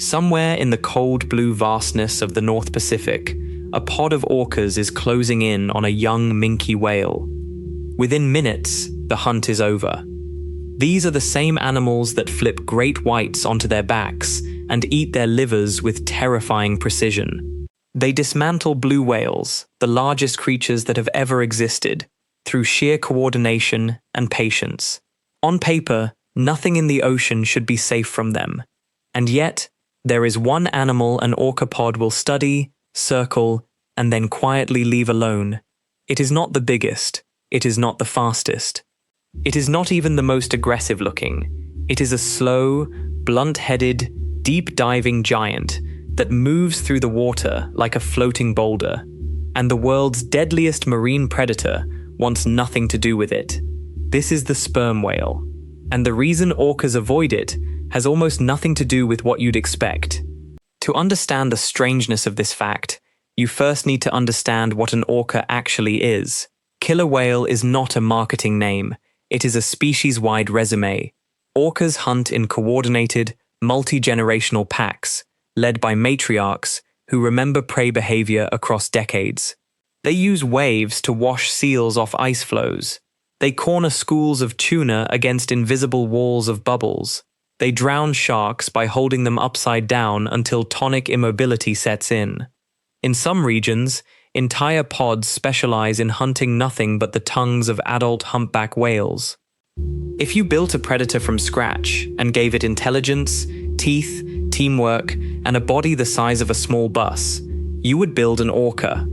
Somewhere in the cold blue vastness of the North Pacific, a pod of orcas is closing in on a young minke whale. Within minutes, the hunt is over. These are the same animals that flip great whites onto their backs and eat their livers with terrifying precision. They dismantle blue whales, the largest creatures that have ever existed, through sheer coordination and patience. On paper, nothing in the ocean should be safe from them. And yet, there is one animal an orca pod will study, circle, and then quietly leave alone. It is not the biggest. It is not the fastest. It is not even the most aggressive looking. It is a slow, blunt-headed, deep-diving giant that moves through the water like a floating boulder. And the world's deadliest marine predator wants nothing to do with it. This is the sperm whale. And the reason orcas avoid it has almost nothing to do with what you'd expect. To understand the strangeness of this fact, you first need to understand what an orca actually is. Killer whale is not a marketing name. It is a species-wide resume. Orcas hunt in coordinated, multi-generational packs, led by matriarchs who remember prey behavior across decades. They use waves to wash seals off ice floes. They corner schools of tuna against invisible walls of bubbles. They drown sharks by holding them upside down until tonic immobility sets in. In some regions, entire pods specialize in hunting nothing but the tongues of adult humpback whales. If you built a predator from scratch and gave it intelligence, teeth, teamwork, and a body the size of a small bus, you would build an orca.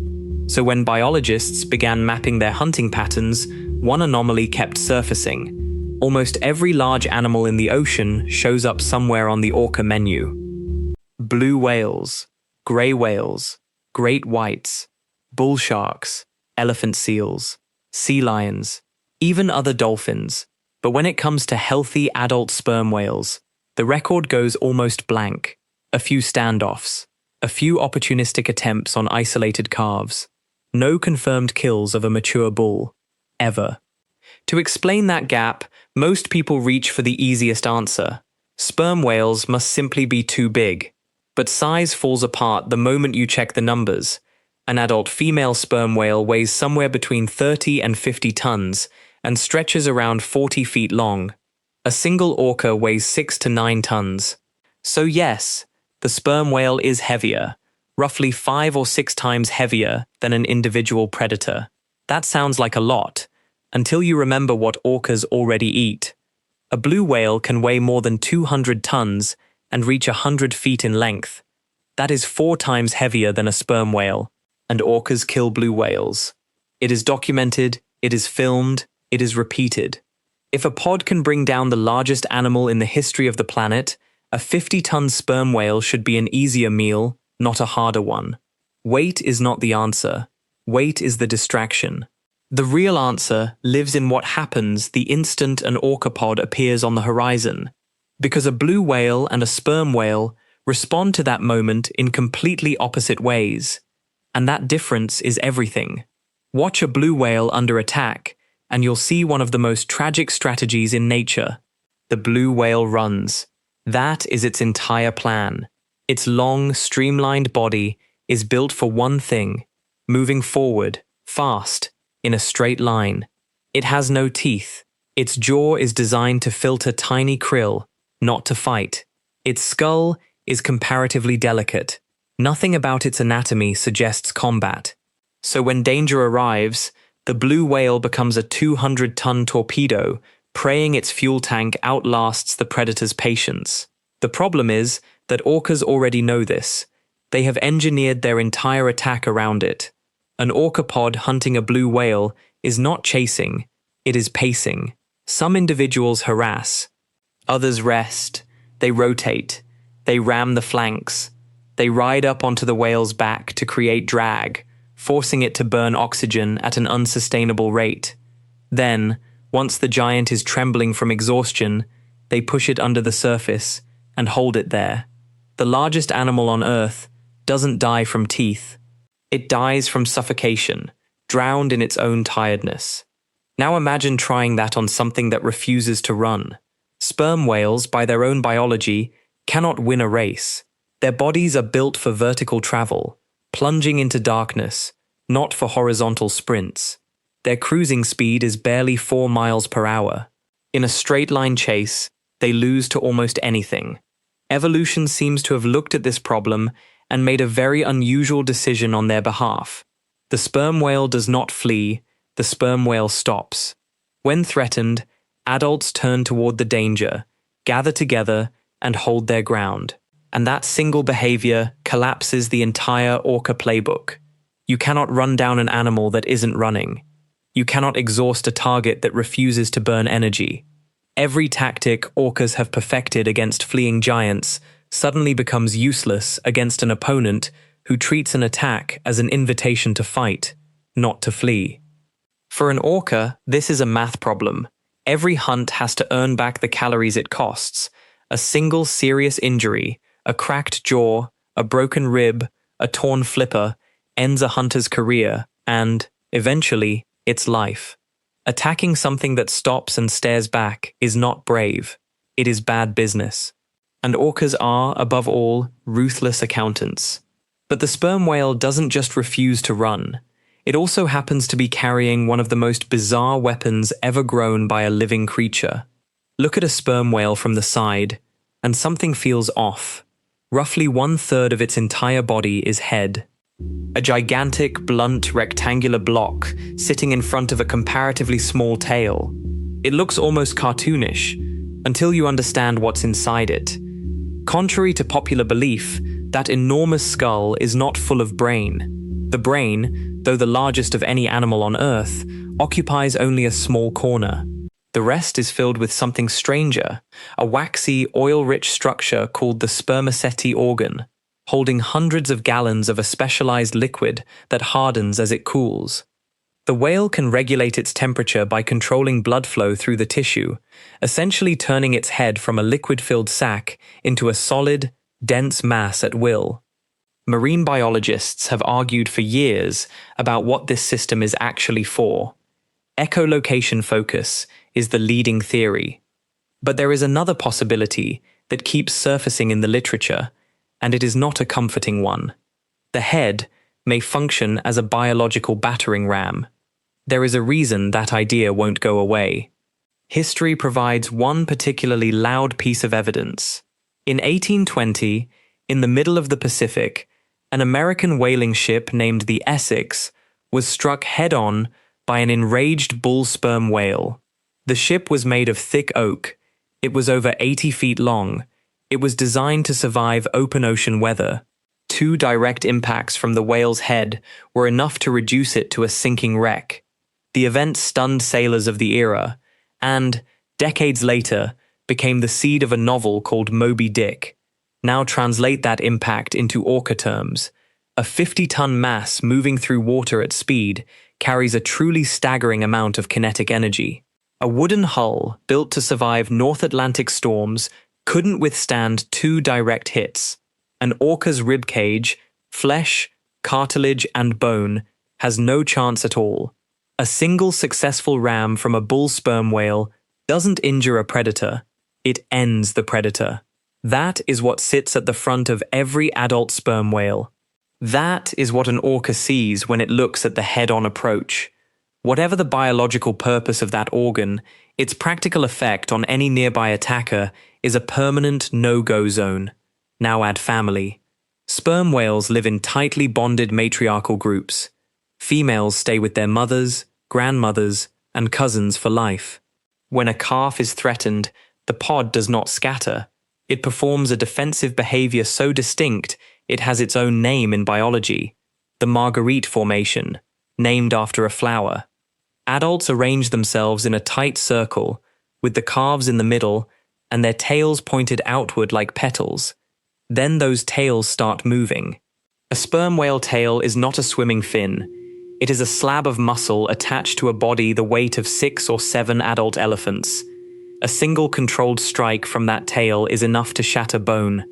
So when biologists began mapping their hunting patterns, one anomaly kept surfacing. Almost every large animal in the ocean shows up somewhere on the orca menu. Blue whales, grey whales, great whites, bull sharks, elephant seals, sea lions, even other dolphins. But when it comes to healthy adult sperm whales, the record goes almost blank. A few standoffs, a few opportunistic attempts on isolated calves. No confirmed kills of a mature bull, ever. To explain that gap, most people reach for the easiest answer. Sperm whales must simply be too big. But size falls apart the moment you check the numbers. An adult female sperm whale weighs somewhere between 30 and 50 tons and stretches around 40 feet long. A single orca weighs 6 to 9 tons. So yes, the sperm whale is heavier, roughly 5 or 6 times heavier than an individual predator. That sounds like a lot, until you remember what orcas already eat. A blue whale can weigh more than 200 tons and reach 100 feet in length. That is 4 times heavier than a sperm whale, and orcas kill blue whales. It is documented, it is filmed, it is repeated. If a pod can bring down the largest animal in the history of the planet, a 50-ton sperm whale should be an easier meal, not a harder one. Weight is not the answer. Weight is the distraction. The real answer lives in what happens the instant an orca pod appears on the horizon, because a blue whale and a sperm whale respond to that moment in completely opposite ways, and that difference is everything. Watch a blue whale under attack, and you'll see one of the most tragic strategies in nature. The blue whale runs. That is its entire plan. Its long, streamlined body is built for one thing: moving forward, fast, in a straight line. It has no teeth. Its jaw is designed to filter tiny krill, not to fight. Its skull is comparatively delicate. Nothing about its anatomy suggests combat. So when danger arrives, the blue whale becomes a 200-ton torpedo, praying its fuel tank outlasts the predator's patience. The problem is that orcas already know this. They have engineered their entire attack around it. An orca pod hunting a blue whale is not chasing, it is pacing. Some individuals harass, others rest, they rotate, they ram the flanks, they ride up onto the whale's back to create drag, forcing it to burn oxygen at an unsustainable rate. Then, once the giant is trembling from exhaustion, they push it under the surface and hold it there. The largest animal on Earth doesn't die from teeth. It dies from suffocation, drowned in its own tiredness. Now imagine trying that on something that refuses to run. Sperm whales, by their own biology, cannot win a race. Their bodies are built for vertical travel, plunging into darkness, not for horizontal sprints. Their cruising speed is barely 4 miles per hour. In a straight-line chase, they lose to almost anything. Evolution seems to have looked at this problem and made a very unusual decision on their behalf. The sperm whale does not flee, the sperm whale stops. When threatened, adults turn toward the danger, gather together, and hold their ground. And that single behavior collapses the entire orca playbook. You cannot run down an animal that isn't running. You cannot exhaust a target that refuses to burn energy. Every tactic orcas have perfected against fleeing giants suddenly becomes useless against an opponent who treats an attack as an invitation to fight, not to flee. For an orca, this is a math problem. Every hunt has to earn back the calories it costs. A single serious injury, a cracked jaw, a broken rib, a torn flipper, ends a hunter's career and, eventually, its life. Attacking something that stops and stares back is not brave. It is bad business. And orcas are, above all, ruthless accountants. But the sperm whale doesn't just refuse to run. It also happens to be carrying one of the most bizarre weapons ever grown by a living creature. Look at a sperm whale from the side, and something feels off. Roughly 1/3 of its entire body is head. A gigantic, blunt, rectangular block sitting in front of a comparatively small tail. It looks almost cartoonish, until you understand what's inside it. Contrary to popular belief, that enormous skull is not full of brain. The brain, though the largest of any animal on Earth, occupies only a small corner. The rest is filled with something stranger, a waxy, oil-rich structure called the spermaceti organ, holding hundreds of gallons of a specialized liquid that hardens as it cools. The whale can regulate its temperature by controlling blood flow through the tissue, essentially turning its head from a liquid-filled sac into a solid, dense mass at will. Marine biologists have argued for years about what this system is actually for. Echolocation focus is the leading theory. But there is another possibility that keeps surfacing in the literature, and it is not a comforting one. The head may function as a biological battering ram. There is a reason that idea won't go away. History provides one particularly loud piece of evidence. In 1820, in the middle of the Pacific, an American whaling ship named the Essex was struck head-on by an enraged bull sperm whale. The ship was made of thick oak. It was over 80 feet long. It was designed to survive open ocean weather. 2 direct impacts from the whale's head were enough to reduce it to a sinking wreck. The event stunned sailors of the era, and, decades later, became the seed of a novel called Moby Dick. Now translate that impact into orca terms. A 50-ton mass moving through water at speed carries a truly staggering amount of kinetic energy. A wooden hull built to survive North Atlantic storms couldn't withstand 2 direct hits. An orca's ribcage, flesh, cartilage, and bone has no chance at all. A single successful ram from a bull sperm whale doesn't injure a predator, it ends the predator. That is what sits at the front of every adult sperm whale. That is what an orca sees when it looks at the head-on approach. Whatever the biological purpose of that organ, its practical effect on any nearby attacker is a permanent no-go zone. Now add family. Sperm whales live in tightly bonded matriarchal groups. Females stay with their mothers, grandmothers, and cousins for life. When a calf is threatened, the pod does not scatter. It performs a defensive behavior so distinct it has its own name in biology, the marguerite formation, named after a flower. Adults arrange themselves in a tight circle, with the calves in the middle and their tails pointed outward like petals. Then those tails start moving. A sperm whale tail is not a swimming fin. It is a slab of muscle attached to a body the weight of 6 or 7 adult elephants. A single controlled strike from that tail is enough to shatter bone.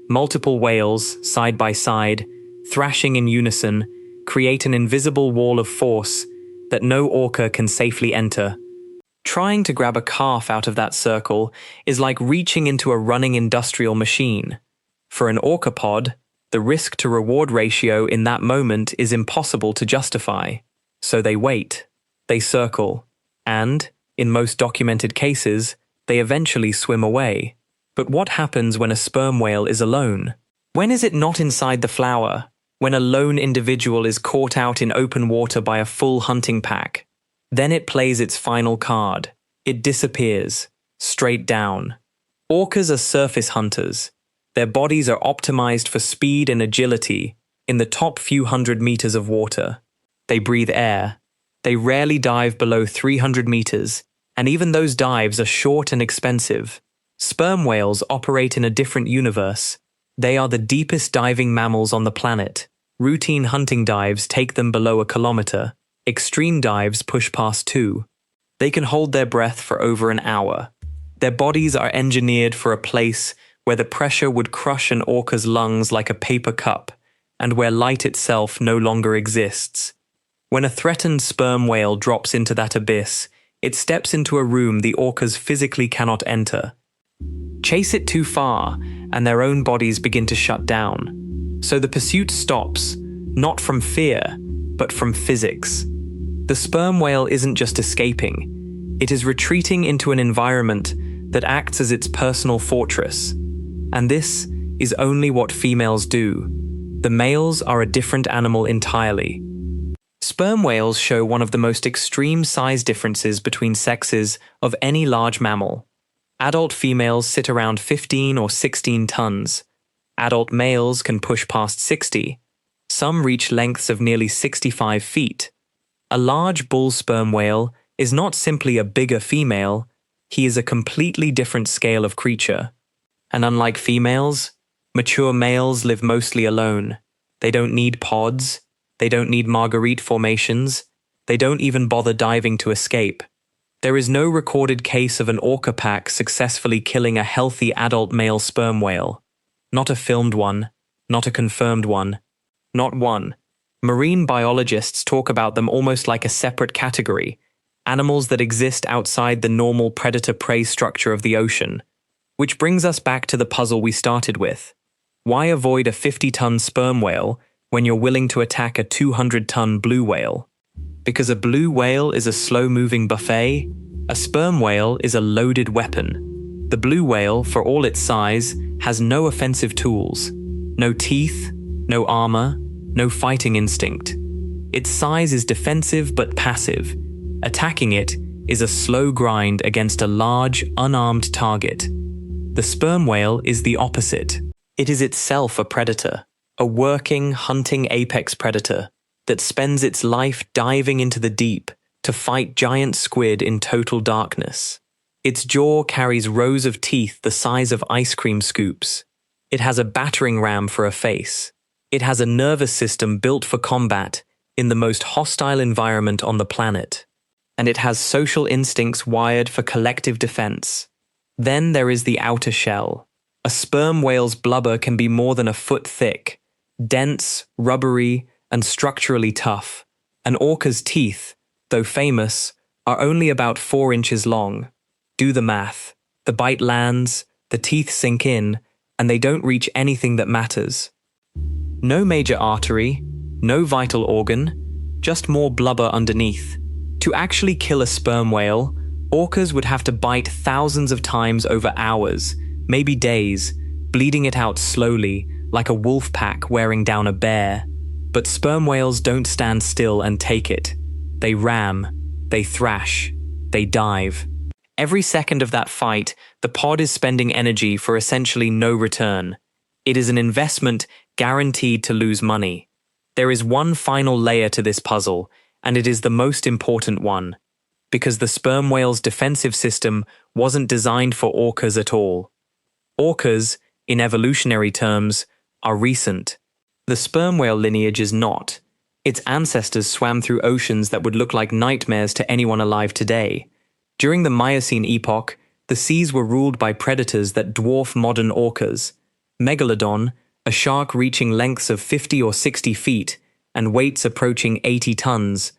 Multiple whales, side by side, thrashing in unison, create an invisible wall of force that no orca can safely enter. Trying to grab a calf out of that circle is like reaching into a running industrial machine. For an orcapod, the risk-to-reward ratio in that moment is impossible to justify. So they wait, they circle, and, in most documented cases, they eventually swim away. But what happens when a sperm whale is alone? When is it not inside the flower? When a lone individual is caught out in open water by a full hunting pack? Then it plays its final card. It disappears, straight down. Orcas are surface hunters. Their bodies are optimized for speed and agility in the top few hundred meters of water. They breathe air. They rarely dive below 300 meters, and even those dives are short and expensive. Sperm whales operate in a different universe. They are the deepest diving mammals on the planet. Routine hunting dives take them below a kilometer. Extreme dives push past 2. They can hold their breath for over an hour. Their bodies are engineered for a place where the pressure would crush an orca's lungs like a paper cup, and where light itself no longer exists. When a threatened sperm whale drops into that abyss, it steps into a room the orcas physically cannot enter. Chase it too far, and their own bodies begin to shut down. So the pursuit stops, not from fear, but from physics. The sperm whale isn't just escaping, it is retreating into an environment that acts as its personal fortress. And this is only what females do. The males are a different animal entirely. Sperm whales show one of the most extreme size differences between sexes of any large mammal. Adult females sit around 15 or 16 tons. Adult males can push past 60. Some reach lengths of nearly 65 feet. A large bull sperm whale is not simply a bigger female, he is a completely different scale of creature. And unlike females, mature males live mostly alone. They don't need pods, they don't need marguerite formations, they don't even bother diving to escape. There is no recorded case of an orca pack successfully killing a healthy adult male sperm whale. Not a filmed one, not a confirmed one, not one. Marine biologists talk about them almost like a separate category, animals that exist outside the normal predator-prey structure of the ocean. Which brings us back to the puzzle we started with. Why avoid a 50-ton sperm whale when you're willing to attack a 200-ton blue whale? Because a blue whale is a slow-moving buffet, a sperm whale is a loaded weapon. The blue whale, for all its size, has no offensive tools. No teeth, no armor, no fighting instinct. Its size is defensive but passive. Attacking it is a slow grind against a large, unarmed target. The sperm whale is the opposite. It is itself a predator, a working, hunting apex predator that spends its life diving into the deep to fight giant squid in total darkness. Its jaw carries rows of teeth the size of ice cream scoops. It has a battering ram for a face. It has a nervous system built for combat in the most hostile environment on the planet. And it has social instincts wired for collective defense. Then there is the outer shell. A sperm whale's blubber can be more than a foot thick, dense, rubbery, and structurally tough. An orca's teeth, though famous, are only about 4 inches long. Do the math. The bite lands, the teeth sink in, and they don't reach anything that matters. No major artery, no vital organ, just more blubber underneath. To actually kill a sperm whale, orcas would have to bite thousands of times over hours, maybe days, bleeding it out slowly, like a wolf pack wearing down a bear. But sperm whales don't stand still and take it. They ram, they thrash, they dive. Every second of that fight, the pod is spending energy for essentially no return. It is an investment guaranteed to lose money. There is one final layer to this puzzle, and it is the most important one. Because the sperm whale's defensive system wasn't designed for orcas at all. Orcas, in evolutionary terms, are recent. The sperm whale lineage is not. Its ancestors swam through oceans that would look like nightmares to anyone alive today. During the Miocene epoch, the seas were ruled by predators that dwarf modern orcas. Megalodon, a shark reaching lengths of 50 or 60 feet and weights approaching 80 tons.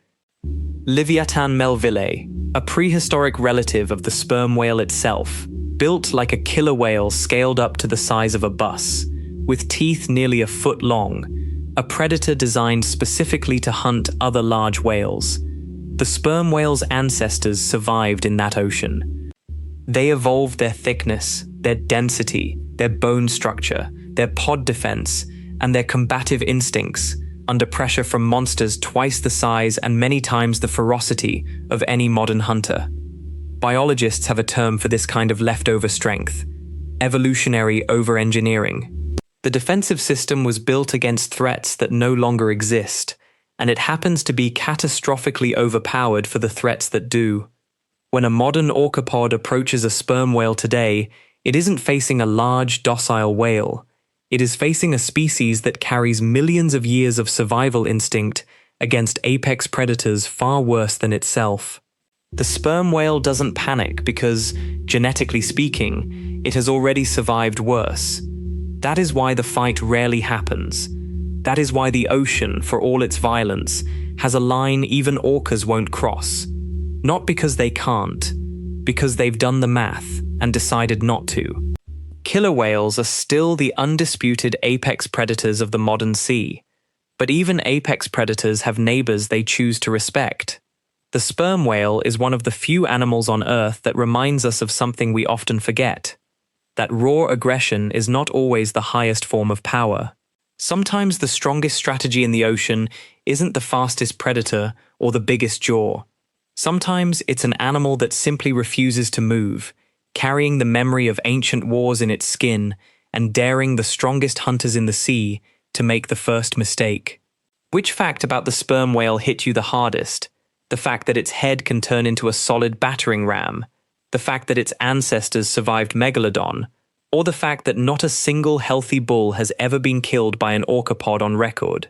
Leviathan melville, a prehistoric relative of the sperm whale itself, built like a killer whale scaled up to the size of a bus, with teeth nearly a foot long, a predator designed specifically to hunt other large whales. The sperm whale's ancestors survived in that ocean. They evolved their thickness, their density, their bone structure, their pod defense, and their combative instincts under pressure from monsters twice the size and many times the ferocity of any modern hunter. Biologists have a term for this kind of leftover strength: evolutionary over-engineering. The defensive system was built against threats that no longer exist, and it happens to be catastrophically overpowered for the threats that do. When a modern orcapod approaches a sperm whale today, it isn't facing a large, docile whale. It is facing a species that carries millions of years of survival instinct against apex predators far worse than itself. The sperm whale doesn't panic because, genetically speaking, it has already survived worse. That is why the fight rarely happens. That is why the ocean, for all its violence, has a line even orcas won't cross. Not because they can't, because they've done the math and decided not to. Killer whales are still the undisputed apex predators of the modern sea, but even apex predators have neighbors they choose to respect. The sperm whale is one of the few animals on Earth that reminds us of something we often forget: that raw aggression is not always the highest form of power. Sometimes the strongest strategy in the ocean isn't the fastest predator or the biggest jaw. Sometimes it's an animal that simply refuses to move, carrying the memory of ancient wars in its skin and daring the strongest hunters in the sea to make the first mistake. Which fact about the sperm whale hit you the hardest? The fact that its head can turn into a solid battering ram? The fact that its ancestors survived Megalodon? Or the fact that not a single healthy bull has ever been killed by an orcapod on record?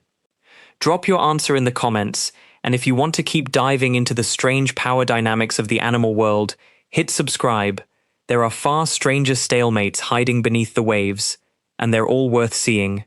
Drop your answer in the comments, and if you want to keep diving into the strange power dynamics of the animal world, hit subscribe. There are far stranger stalemates hiding beneath the waves, and they're all worth seeing.